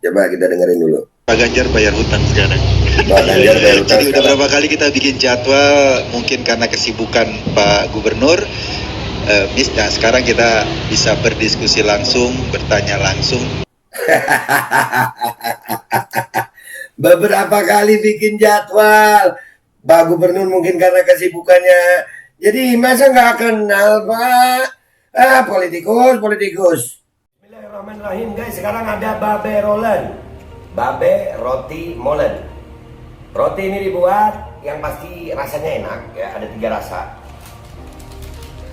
Coba kita dengerin dulu. Pak Ganjar bayar hutang sekarang. Pak Ganjar bayar hutang Jadi udah berapa kali kita bikin jadwal, mungkin karena kesibukan Pak Gubernur. Nah, sekarang kita bisa berdiskusi langsung, bertanya langsung. Beberapa kali bikin jadwal, Pak Gubernur mungkin karena kesibukannya. Jadi masa nggak kenal Pak? Politikus. Bismillahirrahmanirrahim guys. Sekarang ada babe rolen, babe roti molen. Roti ini dibuat yang pasti rasanya enak ya. Ada 3 rasa.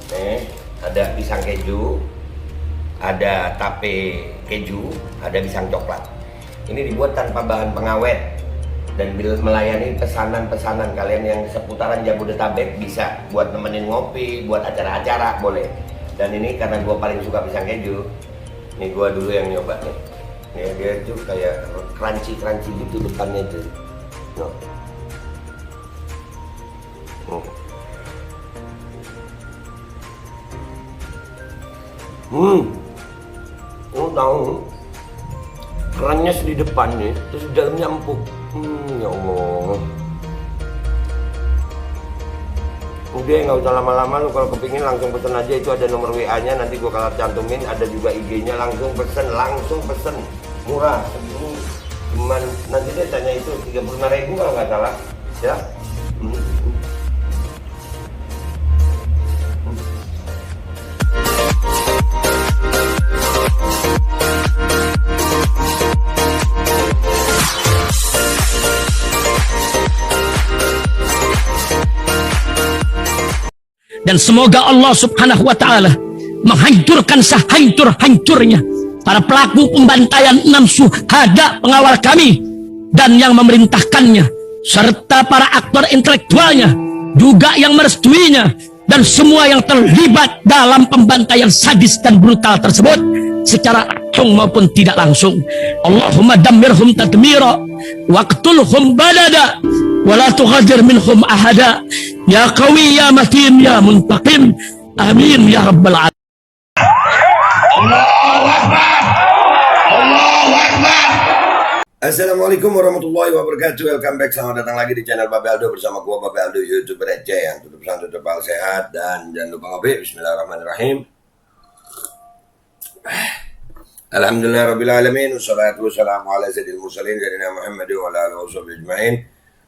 Nih, ada pisang keju, ada tape keju, ada pisang coklat. Ini dibuat tanpa bahan pengawet dan melayani pesanan-pesanan kalian yang seputaran Jabodetabek, bisa buat nemenin ngopi, buat acara-acara boleh. Dan ini karena gue paling suka pisang keju, nih gue dulu yang nyoba nih. Ya, dia tuh kayak crunchy gitu depannya tuh. No. Lu tahu kerannya di depan nih, terus di dalamnya empuk. Ya Allah. Udah nggak usah lama-lama, lu kalau kepingin langsung pesen aja, itu ada nomor WA-nya, nanti gua kalau cantumin, ada juga IG-nya, langsung pesen, murah. Cuman nanti dia tanya itu 35.000 kalau nggak salah, ya. Dan semoga Allah subhanahu wa ta'ala menghancurkan sehancur-hancurnya para pelaku pembantaian 6 syuhada pengawal kami dan yang memerintahkannya, serta para aktor intelektualnya juga yang merestuinya, dan semua yang terlibat dalam pembantaian sadis dan brutal tersebut secara langsung maupun tidak langsung. Allahumma dammirhum tadmira waqtulhum balada wala tughadir minhum ahada ya qawi ya matin ya muntaqim, amin ya rabbal alamin. Allahu Akbar. Allahu Akbar. Assalamualaikum warahmatullahi wabarakatuh. Welcome back, selamat datang lagi di channel Babe Aldo bersama gua Babe Aldo, YouTuber receh yang tutup santai, tutup sehat, dan jangan lupa ngopi. Bismillahirrahmanirrahim. Alhamdulillah rabbil alamin, wassalatu wassalamu ala sayyidil mursalin sayyidina Muhammad wa ala alihi washabbihi ajmain.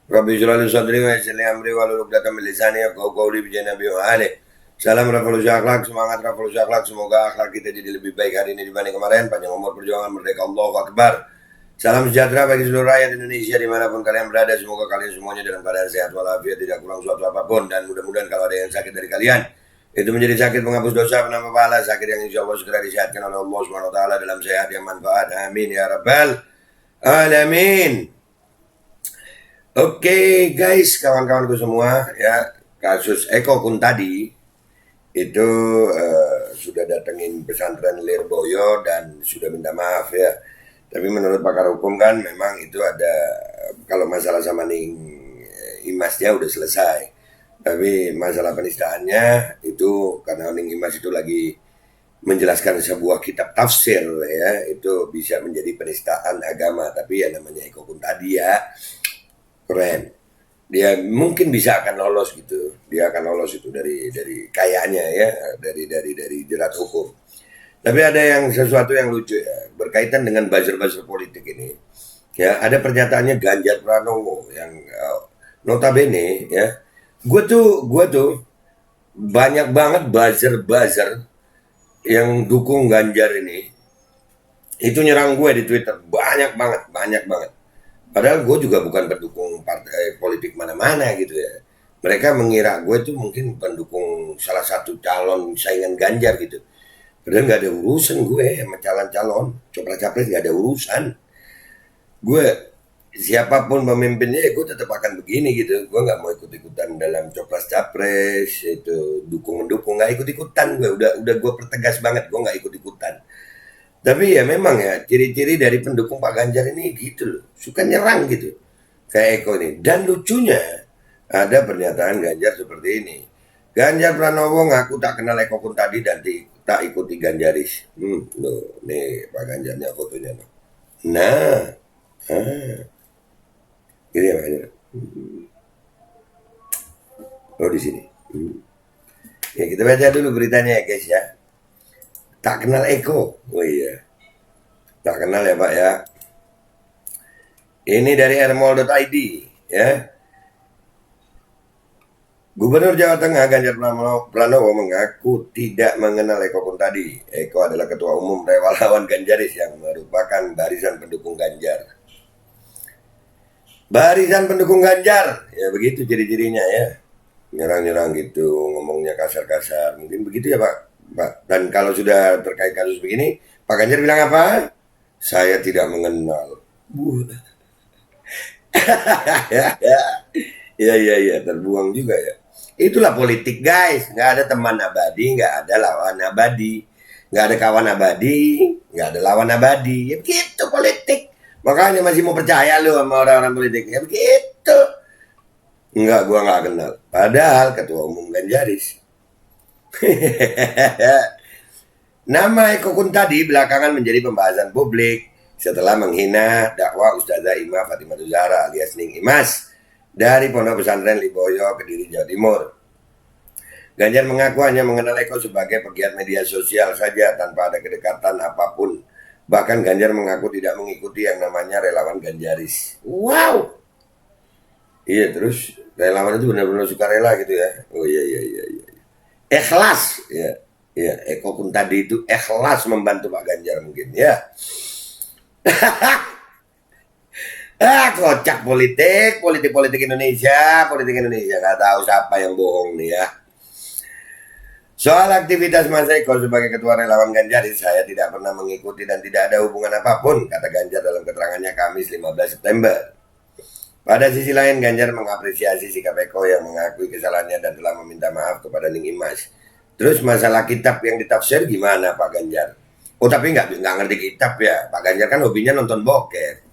Rabbi ij'al li sadri wa yassir li amri wa hlul 'uqdatam min lisani yafqahu qawli bi janabi wa ali. Salam revolusi akhlak, semangat revolusi akhlak. Semoga akhlak kita jadi lebih baik hari ini dibanding kemarin. Panjang umur, perjuangan, merdeka, Allahu Akbar. Salam sejahtera bagi seluruh rakyat Indonesia dimanapun kalian berada. Semoga kalian semuanya dalam keadaan sehat walafiat, tidak kurang suatu apapun. Dan mudah-mudahan kalau ada yang sakit dari kalian, itu menjadi sakit menghapus dosa, penambah pahala, sakit yang insya Allah segera disehatkan oleh Allah SWT dalam sehat yang manfaat. Amin ya rabbal alamin. Oke guys, kawan-kawanku semua, ya, kasus Eko Kuntadi itu sudah datengin pesantren Lirboyo dan sudah minta maaf ya. Tapi menurut pakar hukum kan memang itu ada, kalau masalah sama Ning Imasnya udah selesai. Tapi masalah penistaannya itu karena Ning Imas itu lagi menjelaskan sebuah kitab tafsir ya, itu bisa menjadi penistaan agama. Tapi ya namanya Eko Kuntadi ya, keren. Dia mungkin bisa akan lolos gitu. Dia akan lolos itu dari kayaknya ya, dari jerat hukum. Tapi ada yang sesuatu yang lucu ya, berkaitan dengan buzzer-buzzer politik ini. Ya, ada pernyataannya Ganjar Pranowo yang notabene ya, gue tuh banyak banget buzzer yang dukung Ganjar ini. Itu nyerang gue di Twitter, banyak banget. Padahal gue juga bukan pendukung partai politik mana-mana gitu ya. Mereka mengira gue tuh mungkin pendukung salah satu calon saingan Ganjar gitu. Padahal gak ada urusan gue sama calon-calon, capres-capres gak ada urusan. Gue siapapun pemimpinnya, gue tetap akan begini gitu. Gue gak mau ikut-ikutan dalam capres-capres, itu dukung-mendukung, gak ikut-ikutan gue. Udah gue pertegas banget, gue gak ikut-ikutan. Tapi ya memang ya, ciri-ciri dari pendukung Pak Ganjar ini gitu loh, suka nyerang gitu, kayak Eko ini. Dan lucunya, ada pernyataan Ganjar seperti ini. Ganjar Pranowo ngaku tak kenal Eko Kuntadi dan tak ikuti Ganjaris. Loh, nih Pak Ganjarnya fotonya loh. Nah, gitu ya makanya. Oh di sini. Ya kita baca dulu beritanya ya guys ya. Tak kenal Eko. Oh iya. Tak kenal ya Pak ya. Ini dari rmol.id ya. Gubernur Jawa Tengah Ganjar Pranowo mengaku tidak mengenal Eko Kuntadi. Eko adalah Ketua Umum Relawan Ganjaris yang merupakan barisan pendukung Ganjar. Barisan pendukung Ganjar, ya begitu ciri-cirinya ya. Nyerang-nyerang gitu, ngomongnya kasar-kasar. Mungkin begitu ya Pak. Dan kalau sudah terkait kasus begini, Pak Ganjar bilang apa? Saya tidak mengenal. Ya, terbuang juga ya. Itulah politik guys, nggak ada teman abadi, nggak ada lawan abadi, nggak ada kawan abadi, nggak ada lawan abadi. Ya begitu politik. Makanya masih mau percaya lu sama orang-orang politik. Ya begitu. Enggak, gua nggak kenal. Padahal ketua umum Ganjaris. Nama Eko Kuntadi belakangan menjadi pembahasan publik setelah menghina dakwah Ustazah Ima Fatimah Zahra alias Ning Imas dari Pondok Pesantren Liboyo, Kediri, Jawa Timur. Ganjar mengaku hanya mengenal Eko sebagai pegiat media sosial saja tanpa ada kedekatan apapun. Bahkan Ganjar mengaku tidak mengikuti yang namanya relawan Ganjaris. Wow. Iya, terus relawan itu benar-benar sukarela gitu ya. Oh iya. Ikhlas ya. Ya, Eko Kuntadi itu ikhlas membantu Pak Ganjar mungkin ya. Kocak politik Indonesia nggak tahu siapa yang bohong nih ya. Soal aktivitas Mas Eko sebagai ketua relawan Ganjaris, saya tidak pernah mengikuti dan tidak ada hubungan apapun, kata Ganjar dalam keterangannya Kamis 15 September. Pada sisi lain, Ganjar mengapresiasi sikap Eko yang mengakui kesalahannya dan telah meminta maaf kepada Ning Imas. Terus masalah kitab yang ditafsir gimana Pak Ganjar? Oh tapi nggak ngerti kitab ya, Pak Ganjar kan hobinya nonton bokep.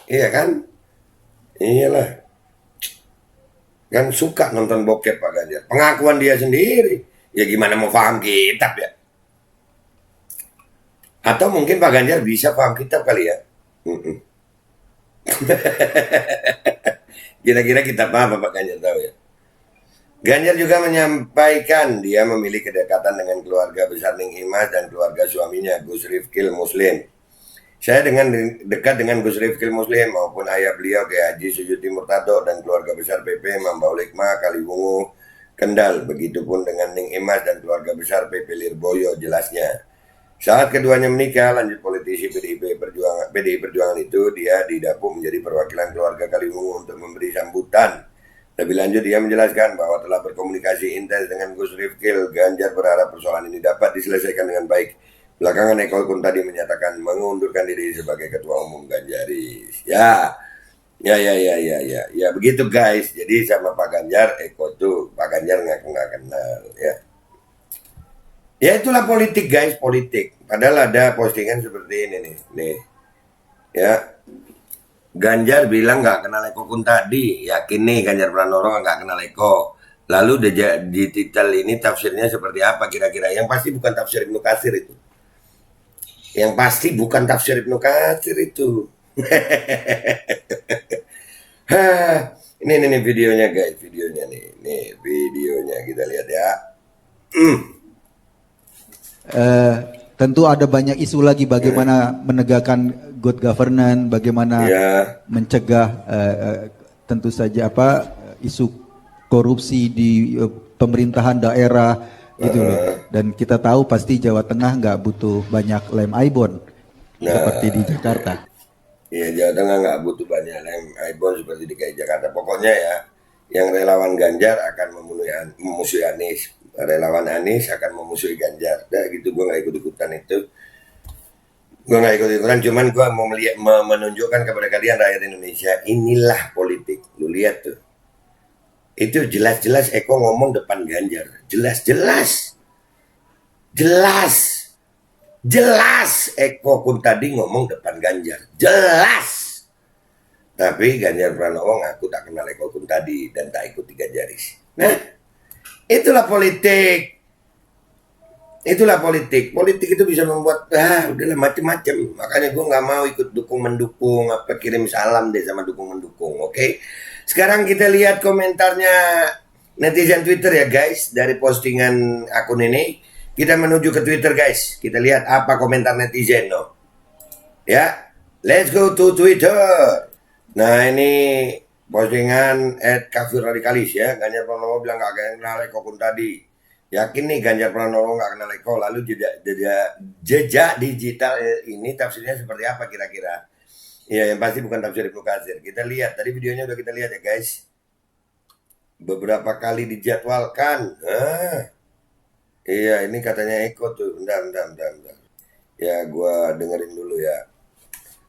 Iya kan? Iyalah. Kan suka nonton bokep Pak Ganjar. Pengakuan dia sendiri. Ya gimana mau paham kitab ya? Atau mungkin Pak Ganjar bisa paham kitab kali ya? Kira-kira kitab apa Pak Ganjar tahu ya? Ganjar juga menyampaikan dia memilih kedekatan dengan keluarga besar Ning Imas dan keluarga suaminya Gus Rifkil Muslim. Saya dekat dengan Gus Rifkil Muslim maupun ayah beliau Kiai Haji Suyuti Murtado dan keluarga besar PP Mambau Likma Kaliwungu Kendal. Begitupun dengan Ning Imas dan keluarga besar PP Lirboyo jelasnya. Saat keduanya menikah, lanjut politisi PDI Perjuangan itu, dia didapuk menjadi perwakilan keluarga Kaliwungu untuk memberi sambutan. Lebih lanjut, dia menjelaskan bahwa telah berkomunikasi intens dengan Gus Rifkil. Ganjar berharap persoalan ini dapat diselesaikan dengan baik. Belakangan Eko Kuntadi menyatakan mengundurkan diri sebagai ketua umum Ganjaris. Ya, begitu guys. Jadi sama Pak Ganjar, Eko tuh Pak Ganjar ngaku nggak kenal. Ya itulah politik guys, politik. Padahal ada postingan seperti ini nih. Ya. Ganjar bilang nggak kenal Eko Kuntadi, yakin nih Ganjar Pranowo nggak kenal Eko. Lalu di titel ini tafsirnya seperti apa kira-kira? Yang pasti bukan tafsir Ibnu Katsir itu. Yang pasti bukan tafsir Ibnu Katsir itu. Ini videonya guys, videonya nih videonya kita lihat ya. Tentu ada banyak isu lagi bagaimana menegakkan good governance, bagaimana mencegah tentu saja isu korupsi di pemerintahan daerah gitu loh. Dan kita tahu pasti Jawa Tengah nggak butuh banyak lem Aibon seperti di Jakarta. Iya, Jawa Tengah nggak butuh banyak lem Aibon seperti di Jakarta. Pokoknya ya, yang relawan Ganjar akan memusuhi Anies, relawan Anies akan memusuhi Ganjar. Nah gitu, gue nggak ikut-ikutan itu. Gue nggak ikut-ikutan, cuman gue mau menunjukkan kepada kalian rakyat Indonesia, inilah politik. Lu lihat tuh. Itu jelas-jelas Eko ngomong depan Ganjar. Jelas Eko Kuntadi ngomong depan Ganjar. Jelas. Tapi Ganjar Pranowo ngaku tak kenal Eko Kuntadi dan tak ikuti Ganjaris. Nah, itulah politik. Itulah politik. Politik itu bisa membuat udahlah macem-macem. Makanya gue nggak mau ikut dukung mendukung apa kirim salam deh sama dukung mendukung. Oke. Sekarang kita lihat komentarnya netizen Twitter ya guys dari postingan akun ini. Kita menuju ke Twitter guys. Kita lihat apa komentar netizen no. Ya, let's go to Twitter. Nah ini postingan @kafirradikalis ya. Ganjar Pranowo bilang gak kenal Eko tadi. Yakin nih Ganjar Pranowo nggak kenal Eko, lalu jejak digital ini tafsirnya seperti apa kira-kira? Ya yang pasti bukan tafsir Ibnu Katsir. Kita lihat, tadi videonya udah kita lihat ya guys. Beberapa kali dijadwalkan. Iya ini katanya Eko tuh, bentar. Ya gua dengerin dulu ya.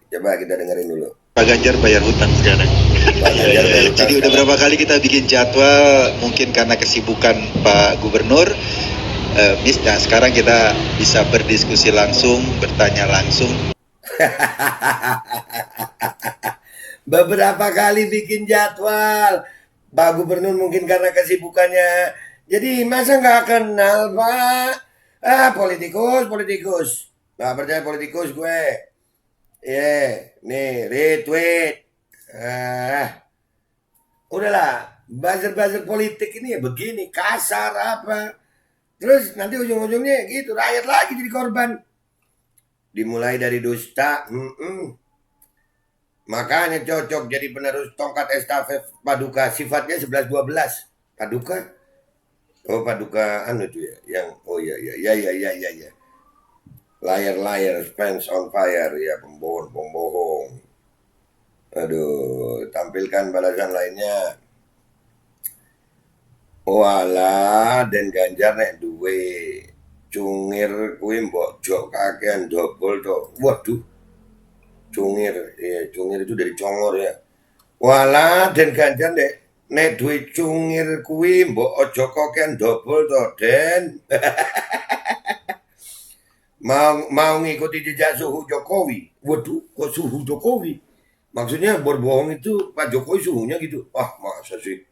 Coba kita dengerin dulu. Pak Ganjar bayar hutang sekarang. Jadi udah berapa kali kita bikin jadwal, mungkin karena kesibukan Pak Gubernur, nah sekarang kita bisa berdiskusi langsung, bertanya langsung. Beberapa kali bikin jadwal, Pak Gubernur mungkin karena kesibukannya. Jadi masa nggak kenal Pak? Politikus. Nggak percaya politikus gue. Nih retweet. Udahlah, buzzer politik ini ya begini, kasar apa. Terus nanti ujung-ujungnya gitu, rakyat lagi jadi korban. Dimulai dari dusta, makanya cocok jadi penerus tongkat estafet Paduka, sifatnya 11-12. Paduka? Oh Paduka anu tuh ya, yang ya. Liar, fans on fire, ya pembohong. Aduh, tampilkan balasan lainnya. Walah, dan Ganjar nek duwe cungir kuwi mbok jok kakean dobol to. Waduh. Cungir itu dari congor ya. Walah, dan Ganjar nek duwe cungir kuwi mbok ojo kakean dobol to, Den. mau ngikuti jejak suhu Jokowi. Waduh, kok suhu Jokowi? Maksudnya berbohong itu Pak Jokowi suhunya gitu. Masa sih?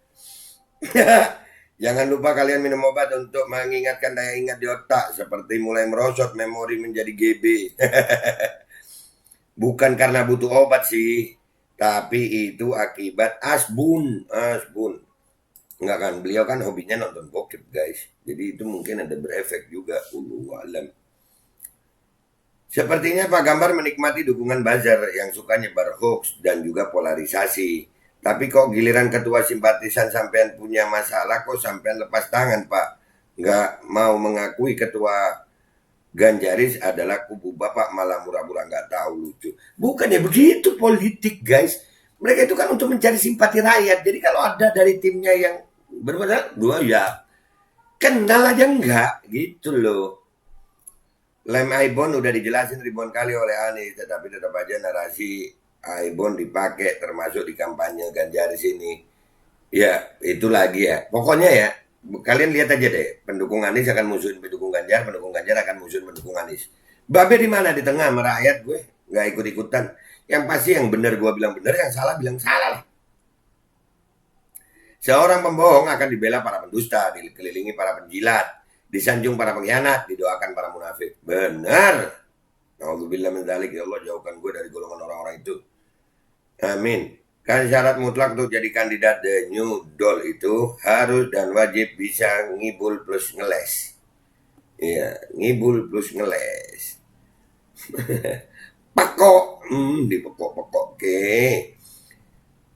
Jangan lupa kalian minum obat untuk mengingatkan daya ingat di otak. Seperti mulai merosot, memori menjadi GB. Bukan karena butuh obat sih. Tapi itu akibat asbun. Enggak kan, beliau kan hobinya nonton bokep guys. Jadi itu mungkin ada berefek juga. Alam. Sepertinya Pak Gambar menikmati dukungan buzzer yang suka nyebar hoax dan juga polarisasi. Tapi kok giliran ketua simpatisan sampean punya masalah, kok sampean lepas tangan Pak? Nggak mau mengakui ketua Ganjaris adalah kubu Bapak, malah murah-murah nggak tahu lucu. Bukannya begitu politik guys. Mereka itu kan untuk mencari simpati rakyat. Jadi kalau ada dari timnya yang berbeda, dua ya kenal aja enggak gitu loh. Lem Aibon udah dijelasin ribuan kali oleh Anies, tetapi tetap aja narasi Aibon dipakai termasuk di kampanye Ganjaris ini. Ya, itu lagi ya. Pokoknya ya, kalian lihat aja deh, pendukung Anies akan musuhin pendukung Ganjar akan musuhin pendukung Anies. Babe di mana? Di tengah sama rakyat gue, nggak ikut-ikutan. Yang pasti yang benar gue bilang benar, yang salah bilang salah lah. Seorang pembohong akan dibela para pendusta, dikelilingi para penjilat, disanjung para pengkhianat, didoakan para munafik. Benar. Alhamdulillah min dzalik, ya Allah jauhkan gue dari golongan orang-orang itu. Amin. Kan syarat mutlak untuk jadi kandidat The New Doll itu harus dan wajib bisa ngibul plus ngeles. Iya, ngibul plus ngeles. Pekok, dipekok-pekok ke.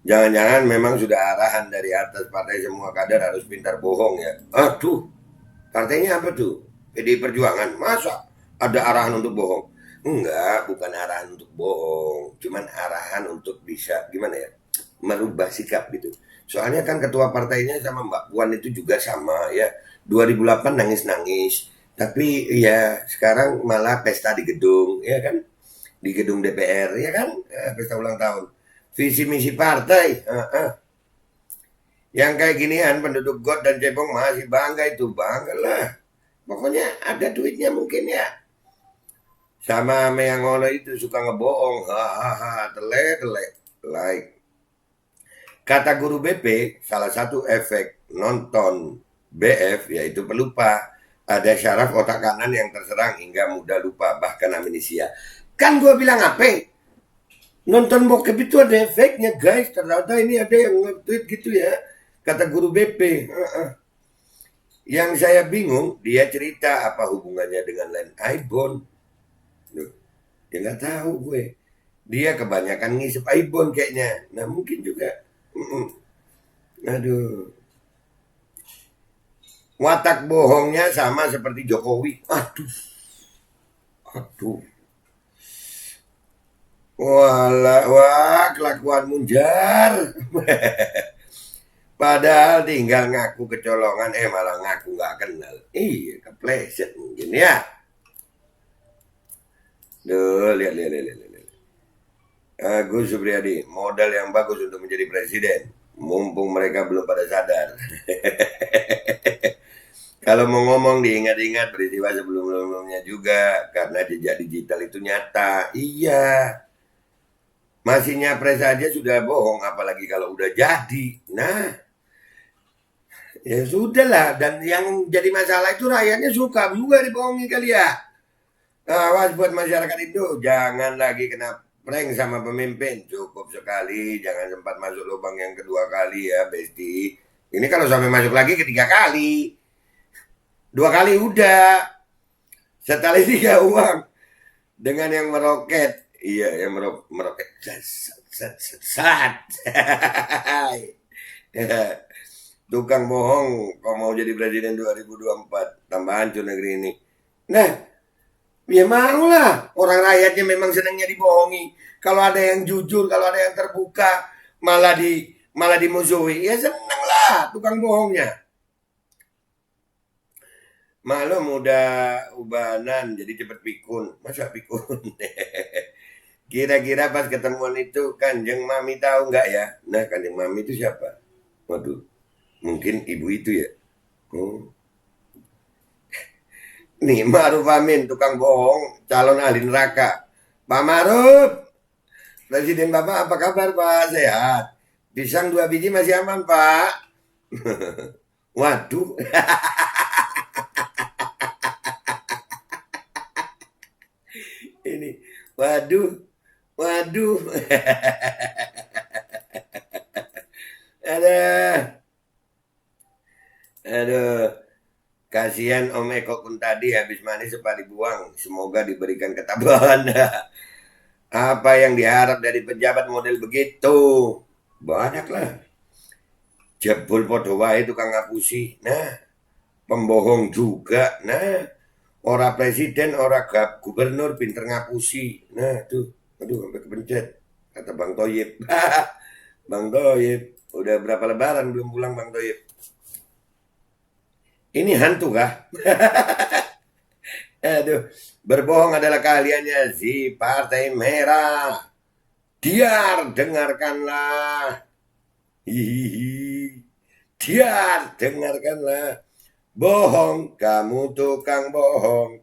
Jangan-jangan memang sudah arahan dari atas partai semua kader harus pintar bohong ya. Aduh, partainya apa tuh? PDI Perjuangan. Masa ada arahan untuk bohong? Enggak, bukan arahan untuk bohong. Cuman arahan untuk bisa, gimana ya, merubah sikap gitu. Soalnya kan ketua partainya sama Mbak Puan itu juga sama ya. 2008 nangis-nangis. Tapi ya sekarang malah pesta di gedung, ya kan? Di gedung DPR, ya kan? Pesta ulang tahun. Visi misi partai. Yang kayak ginian penduduk got dan cebong masih bangga itu. Bangga lah. Pokoknya ada duitnya mungkin ya. Sama yang ngono itu suka ngebohong. Telek. Like. Kata guru BP, salah satu efek nonton BF yaitu pelupa. Ada syaraf otak kanan yang terserang hingga mudah lupa, bahkan amnesia. Kan gue bilang apa? Nonton bokep itu ada efeknya guys. Ternyata ini ada yang nge-tweet gitu ya. Kata guru BP. Yang saya bingung, dia cerita apa hubungannya dengan line iPhone. Loh, dia nggak tahu gue. Dia kebanyakan ngisep iPhone kayaknya. Nah mungkin juga. Aduh. Watak bohongnya sama seperti Jokowi. Aduh. Wah, kelakuanmu jar. Padahal tinggal ngaku kecolongan, malah ngaku nggak kenal. Iya, kepleset mungkin ya. Duh, lihat. Agus Supriyadi, modal yang bagus untuk menjadi presiden. Mumpung mereka belum pada sadar. Kalau mau ngomong diingat-ingat peristiwa sebelum-sebelumnya juga. Karena jejak digital itu nyata. Iya. Masih nyapres aja sudah bohong. Apalagi kalau udah jadi. Nah. Ya sudahlah. Dan yang jadi masalah itu rakyatnya suka juga dibohongi kali ya. Awas buat masyarakat itu. Jangan lagi kena prank sama pemimpin. Cukup sekali. Jangan sempat masuk lubang yang kedua kali ya Besti. Ini kalau sampai masuk lagi ketiga kali. 2 kali udah. Setelah 3 uang. Dengan yang meroket. Iya yang meroket. Tukang bohong. Kau mau jadi presiden 2024. Tambah hancur negeri ini. Nah. Ya mau lah. Orang rakyatnya memang senangnya dibohongi. Kalau ada yang jujur. Kalau ada yang terbuka. Malah dimusuhi. Ya senang lah tukang bohongnya. Malu muda ubanan jadi cepet pikun. Masa pikun? Kira-kira pas ketemuan itu Kanjeng Mami tahu nggak ya? Nah Kanjeng Mami itu siapa? Waduh, mungkin ibu itu ya. Nih Ma'ruf Amin tukang bohong calon ahli neraka. Pak Ma'ruf, Presiden Bapak apa kabar Pak? Sehat? Pisang 2 biji masih aman Pak? Waduh. Ini waduh aduh kasihan Om Eko pun tadi habis manis sempat dibuang. Semoga diberikan ketabahan. Apa yang diharap dari pejabat model begitu? Banyak lah. Jebul podo wae tukang ngapusi. Nah pembohong juga. Nah ora presiden, ora gubernur pinter ngapusi. Nah tuh, aduh sampai kepencet. Kata Bang Thoyib. Bang Thoyib, udah berapa lebaran belum pulang Bang Thoyib? Ini hantu kah? Aduh, berbohong adalah keahliannya si Partai Merah. Diar, dengarkanlah. Hihihi. Diar, dengarkanlah. Bohong, kamu tukang bohong.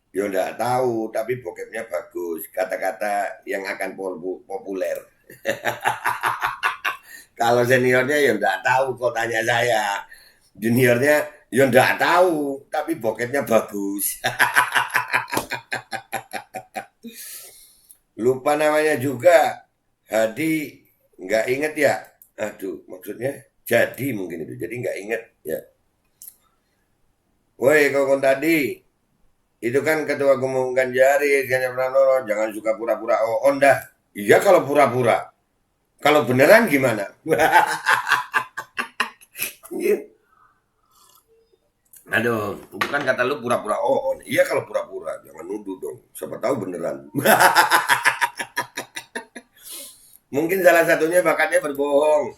Ya enggak tahu, tapi bokepnya bagus. Kata-kata yang akan populer. Kalau seniornya ya enggak tahu kok tanya saya. Juniornya ya enggak tahu, tapi bokepnya bagus. Lupa namanya juga. Hadi enggak inget ya? Aduh, maksudnya jadi mungkin itu. Jadi enggak inget ya. Woi kawan tadi, itu kan ketua umum Ganjaris, Ganjar Pranowo, jangan suka pura-pura dah. Iya kalau pura-pura. Kalau beneran gimana? Aduh, bukan kata lu pura-pura Iya kalau pura-pura, jangan nuduh dong. Siapa tahu beneran. Mungkin salah satunya bakatnya berbohong.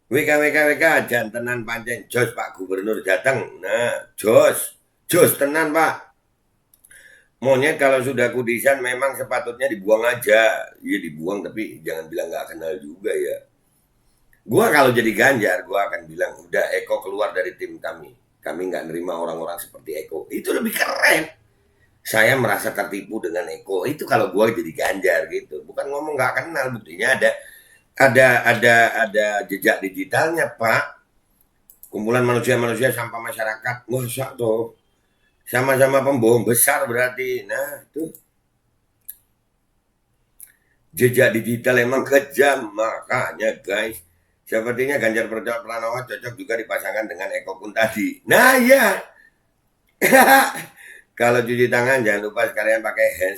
WK jantenan pancen jos Pak Gubernur datang. Nah, jos tenan Pak. Monyet kalau sudah kudisan memang sepatutnya dibuang aja. Iya dibuang tapi jangan bilang nggak kenal juga ya. Gua kalau jadi Ganjar, gua akan bilang udah Eko keluar dari tim kami. Kami nggak nerima orang-orang seperti Eko. Itu lebih keren. Saya merasa tertipu dengan Eko. Itu kalau gua jadi Ganjar gitu. Bukan ngomong nggak kenal, buktinya ada jejak digitalnya Pak. kumpulan manusia-manusia sampah masyarakat. Masa tuh sama-sama pembohong besar berarti. Nah tuh jejak digital emang kejam, makanya guys sepertinya Ganjar Pranowo cocok juga dipasangkan dengan Eko Kun tadi. Nah ya kalau cuci tangan jangan lupa sekalian pakai hand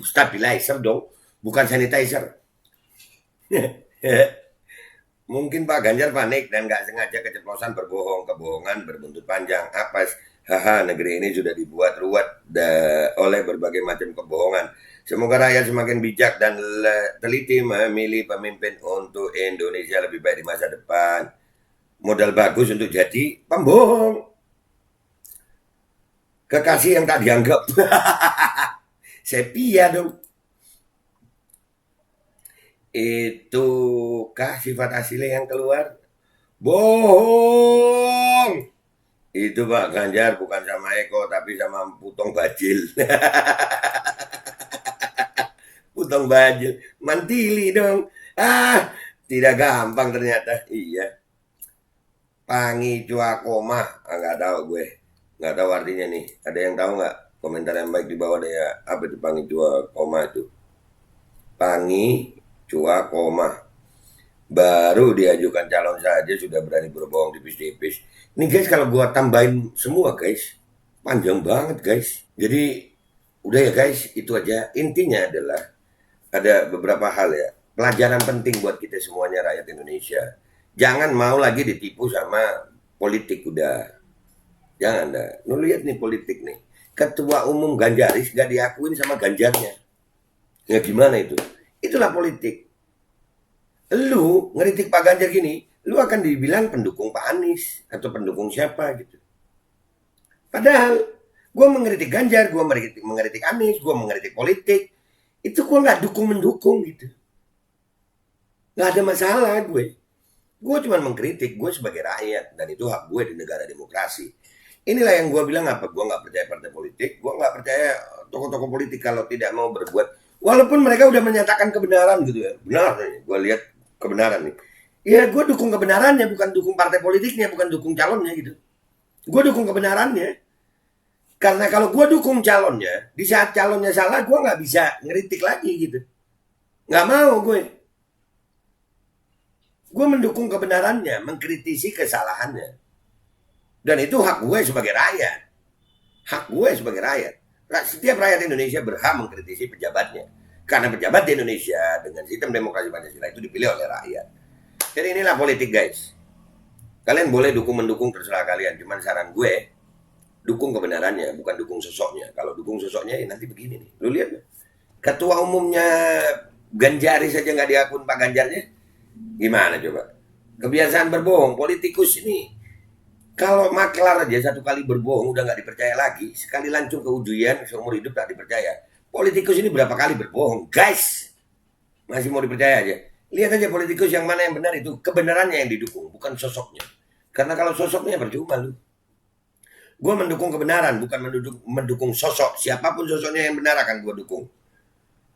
stabilizer dong, bukan sanitizer. Mungkin Pak Ganjar panik dan nggak sengaja keceplosan berbohong, kebohongan berbuntut panjang. Apes, haha, negeri ini sudah dibuat ruwet oleh berbagai macam kebohongan. Semoga rakyat semakin bijak dan teliti memilih pemimpin untuk Indonesia lebih baik di masa depan. Modal bagus untuk jadi pembohong. Kekasih yang tak dianggap. Sepia dong. Itukah sifat asli yang keluar? Bohong. Itu Pak Ganjar bukan sama Eko tapi sama Putong Bajil. Putong Bajil, mantili dong. Tidak gampang ternyata. Iya. Pangi Cuakoma, nggak tahu gue. Nggak tahu artinya nih. Ada yang tahu nggak? Komentar yang baik di bawah deh ya. Apa itu Pangi Cuakoma itu? Pangi Cuakoma. Baru diajukan calon saja sudah berani berbohong tipis-tipis. Ini guys kalau gua tambahin semua guys, panjang banget guys. Jadi udah ya guys, itu aja. Intinya adalah ada beberapa hal ya. Pelajaran penting buat kita semuanya rakyat Indonesia. Jangan mau lagi ditipu sama politik udah. Jangan dah. Lu lihat nih politik nih. Ketua umum Ganjaris gak diakuin sama Ganjarnya. Ya gimana itu? Itulah politik. Lu ngeritik Pak Ganjar gini, lu akan dibilang pendukung Pak Anies atau pendukung siapa gitu. Padahal gue mengkritik Ganjar, gue mengkritik Anies, gue mengkritik politik, itu gue nggak dukung-mendukung gitu. Nggak ada masalah gue. Gue cuma mengkritik, gue sebagai rakyat dan itu hak gue di negara demokrasi. Inilah yang gue bilang apa, gue nggak percaya partai politik, gue nggak percaya tokoh-tokoh politik kalau tidak mau berbuat. Walaupun mereka udah menyatakan kebenaran gitu ya. Benar nih, gue lihat kebenaran nih. Ya gue dukung kebenarannya, bukan dukung partai politiknya, bukan dukung calonnya gitu. Gue dukung kebenarannya. Karena kalau gue dukung calonnya, di saat calonnya salah gue gak bisa ngeritik lagi gitu. Gak mau gue. Gue mendukung kebenarannya, mengkritisi kesalahannya. Dan itu hak gue sebagai rakyat. Hak gue sebagai rakyat. Setiap rakyat Indonesia berhak mengkritisi pejabatnya. Karena pejabat di Indonesia dengan sistem demokrasi Pancasila itu dipilih oleh rakyat. Jadi inilah politik guys. Kalian boleh dukung-mendukung terserah kalian. Cuman saran gue, dukung kebenarannya, bukan dukung sosoknya. Kalau dukung sosoknya ya nanti begini nih. Lu lihat nih. Ketua umumnya Ganjaris saja nggak diakun Pak Ganjarnya. Gimana coba? Kebiasaan berbohong. Politikus ini kalau maklar aja satu kali berbohong udah nggak dipercaya lagi. Sekali lancung keujuan seumur hidup tak dipercaya. Politikus ini berapa kali berbohong, guys? Masih mau dipercaya aja. Lihat aja politikus yang mana yang benar itu. Kebenarannya yang didukung, bukan sosoknya. Karena kalau sosoknya percuma lu. Gue mendukung kebenaran, bukan mendukung sosok. Siapapun sosoknya yang benar akan gue dukung.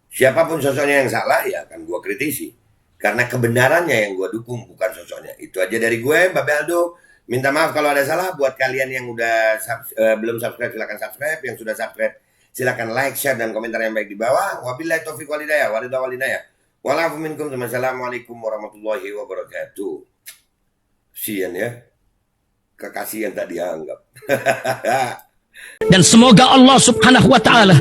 Siapapun sosoknya yang salah ya akan gue kritisi. Karena kebenarannya yang gue dukung, bukan sosoknya. Itu aja dari gue, Mbak Beldo. Minta maaf kalau ada salah buat kalian yang udah belum subscribe, silakan subscribe. Yang sudah subscribe, silakan like, share, dan komentar yang baik di bawah. Wabillahi taufiq walhidayah. Walafu minkum. Wassalamualaikum warahmatullahi wabarakatuh. Sian ya. Kekasih yang tak dianggap. Dan semoga Allah subhanahu wa ta'ala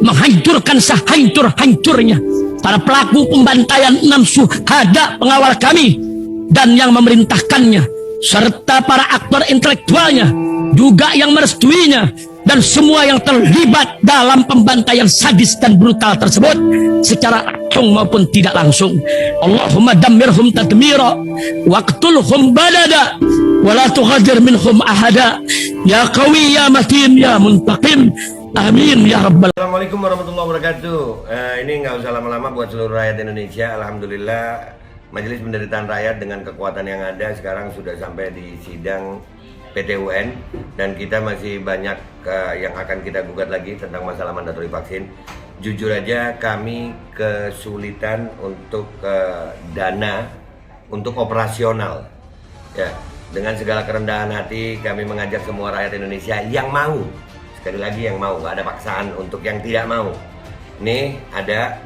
menghancurkan sehancur-hancurnya para pelaku pembantaian 6 syuhada pengawal kami dan yang memerintahkannya, serta para aktor intelektualnya juga yang merestuinya, dan semua yang terlibat dalam pembantaian sadis dan brutal tersebut secara langsung maupun tidak langsung. Allahumma dammirhum tadmira waqtulhum badada wala tughadir minhum ahada ya qawi ya matin ya muntaqim. Amin ya rabbal. Assalamualaikum warahmatullahi wabarakatuh. Ini nggak usah lama-lama buat seluruh rakyat Indonesia. Alhamdulillah Majelis Penderitaan Rakyat dengan kekuatan yang ada sekarang sudah sampai di sidang PT UN, dan kita masih banyak yang akan kita gugat lagi tentang masalah mandatori vaksin. Jujur aja kami kesulitan untuk dana untuk operasional ya. dengan segala kerendahan hati kami mengajak semua rakyat Indonesia yang mau, sekali lagi yang mau, nggak ada paksaan untuk yang tidak mau. Nih ada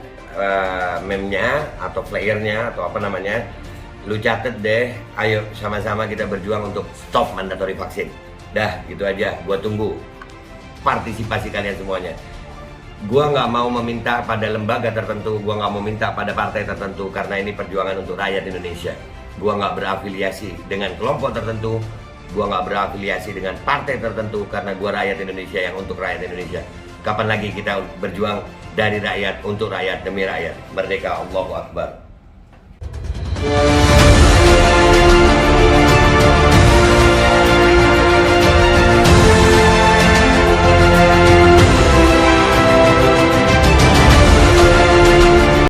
meme-nya atau flyernya atau apa namanya, lu catet deh, ayo sama-sama kita berjuang untuk stop mandatory vaksin. Dah gitu aja, gua tunggu partisipasi kalian semuanya. Gua nggak mau meminta pada lembaga tertentu, gua nggak mau minta pada partai tertentu, karena ini perjuangan untuk rakyat Indonesia. Gua nggak berafiliasi dengan kelompok tertentu, gua nggak berafiliasi dengan partai tertentu, karena gua rakyat Indonesia yang untuk rakyat Indonesia. Kapan lagi kita berjuang dari rakyat untuk rakyat demi rakyat? Merdeka, Allahu Akbar.